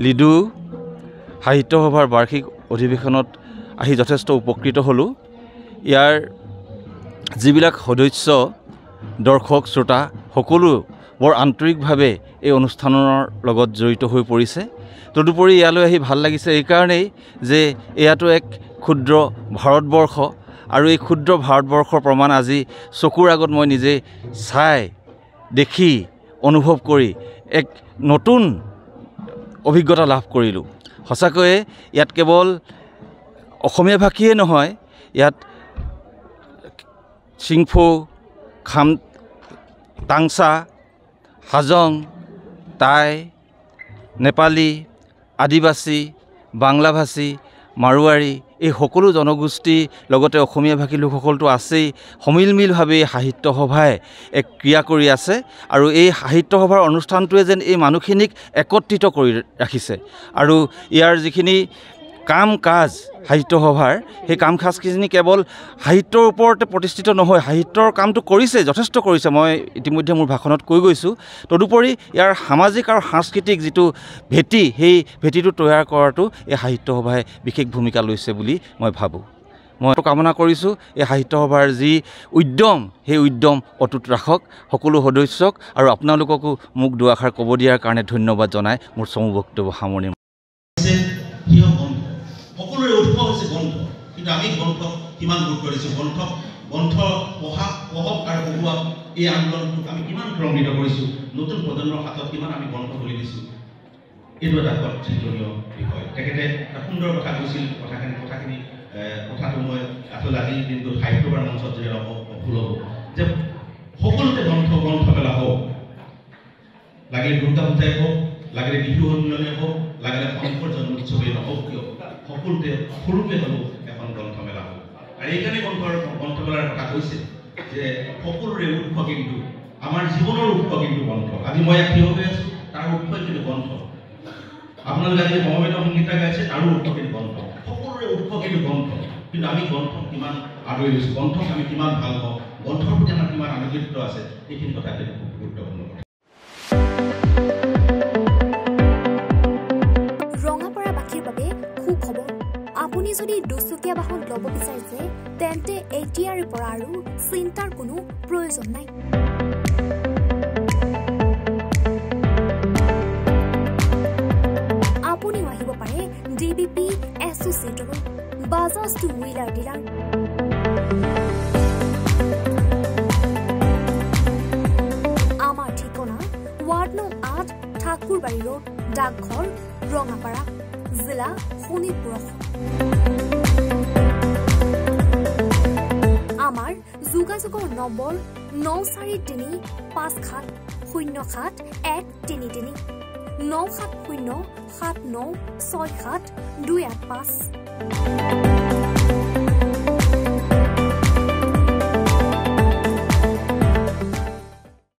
লিডু সাহিত্য সভাৰ বাৰ্ষিক অধিৱেশনত আহি যথেষ্ট উপকৃত হ'লোঁ। ইয়াৰ যিবিলাক সদস্য দৰ্শক শ্ৰোতা সকলো বৰ আন্তৰিকভাৱে এই অনুষ্ঠানৰ লগত জড়িত হৈ পৰিছে। তদুপৰি ইয়ালৈ আহি ভাল লাগিছে এইকাৰণেই যে এয়াতো এক ক্ষুদ্ৰ ভাৰতবৰ্ষ আৰু এই ক্ষুদ্ৰ ভাৰতবৰ্ষৰ প্ৰমাণ আজি চকুৰ আগত মই নিজে চাই দেখি অনুভৱ কৰি এক নতুন অভিজ্ঞতা লাভ কৰিলোঁ। সঁচাকৈয়ে ইয়াত কেৱল অসমীয়া ভাষীয়ে নহয়, ইয়াত চিংফৌ, তাংছা, হাজং, টাই, নেপালী, আদিবাসী, বাংলাভাষী, মাৰোৱাৰী এই সকলো জনগোষ্ঠী লগতে অসমীয়া ভাষী লোকসকলতো আছেই। সমিলমিলভাৱে সাহিত্য সভাই এক ক্ৰিয়া কৰি আছে আৰু এই সাহিত্য সভাৰ অনুষ্ঠানটোৱে যেন এই মানুহখিনিক একত্ৰিত কৰি ৰাখিছে আৰু ইয়াৰ যিখিনি কাম কাজ সাহিত্য সভাৰ সেই কাম কাজখিনি কেৱল সাহিত্যৰ ওপৰতে প্ৰতিষ্ঠিত নহয়, সাহিত্যৰ কামটো কৰিছে, যথেষ্ট কৰিছে, মই ইতিমধ্যে মোৰ ভাষণত কৈ গৈছোঁ। তদুপৰি ইয়াৰ সামাজিক আৰু সাংস্কৃতিক যিটো ভেটি সেই ভেটিটো তৈয়াৰ কৰাটো এই সাহিত্য সভাই বিশেষ ভূমিকা লৈছে বুলি মই ভাবোঁ। মই কামনা কৰিছোঁ এই সাহিত্য সভাৰ যি উদ্যম সেই উদ্যম অটুট ৰাখক সকলো সদস্যক আৰু আপোনালোককো মোক দুআষাৰ ক'ব দিয়াৰ কাৰণে ধন্যবাদ জনাই মোৰ চমু বক্তব্য সামৰণি। সকলোৰে উৎস হৈছে গ্ৰন্থ, কিন্তু আমি গ্ৰন্থক কিমান গুৰুত্ব দিছোঁ, গ্ৰন্থ পঢ়ক আৰু পঢ়ুৱাক এই আন্দোলনটোক আমি কিমান ত্বৰান্বিত কৰিছোঁ, নতুন প্ৰজন্মৰ হাতত কিমান আমি গ্ৰন্থ তুলি দিছোঁ, এইটো এটা চিন্তনীয় বিষয়। তেখেতে এটা সুন্দৰ কথা কৈছিল, কথাটো মই আচলতে আজিৰ দিনটোত সাহিত্য সভাৰ মঞ্চত যদি ভুল হ'ব যে সকলোতে গ্ৰন্থমেলা হওক, লাগিলে দুৰ্গা পূজাই হওক, লাগিলে বিহু সন্মিলনে হওক, লাগিলে শংকৰ জন্ম উৎসৱেই নহওক কিয়, সকলোতে সৰুকে হ'লেও এখন গ্ৰন্থমেলা হ'ব। আৰু এইকাৰণে গ্ৰন্থমেলাৰ কথা কৈছে যে সকলোৰে উৎস কিন্তু আমাৰ জীৱনৰ উৎস কিন্তু গ্ৰন্থ। আজি মই ইয়াত থিয় হৈ আছোঁ, তাৰ উৎস কিন্তু গ্ৰন্থ। আপোনালোকে আজি সমবেত সংগীতা গাইছে, তাৰো উৎস কিন্তু গ্ৰন্থ। সকলোৰে উৎস কিন্তু গ্ৰন্থ, কিন্তু আমি গ্ৰন্থক কিমান আদৰি লৈছোঁ, গ্ৰন্থক আমি কিমান ভাল পাওঁ, গ্ৰন্থৰ প্ৰতি আমাৰ কিমান আনুগত্য আছে, এইখিনি কথা কিন্তু খুব গুৰুত্বপূৰ্ণ। আপুনি যদি দুচকীয়া বাহন ল'ব বিচাৰিছে তেন্তে এতিয়াৰে পৰা আৰু চিন্তাৰ কোনো প্ৰয়োজন নাই। আপুনিও আহিব পাৰে DBP এছ'চিয়েটৰ বাজাজ টু হুইলাৰ ডিলাৰ। আমাৰ ঠিকনা ৱাৰ্ড নং 8 ঠাকুৰবাৰী ৰোড, ডাকঘৰ, ৰঙাপাৰা, জিলা শোণিতপুৰ। আমাৰ যোগাযোগৰ নম্বৰ 9435707133 9707967285285।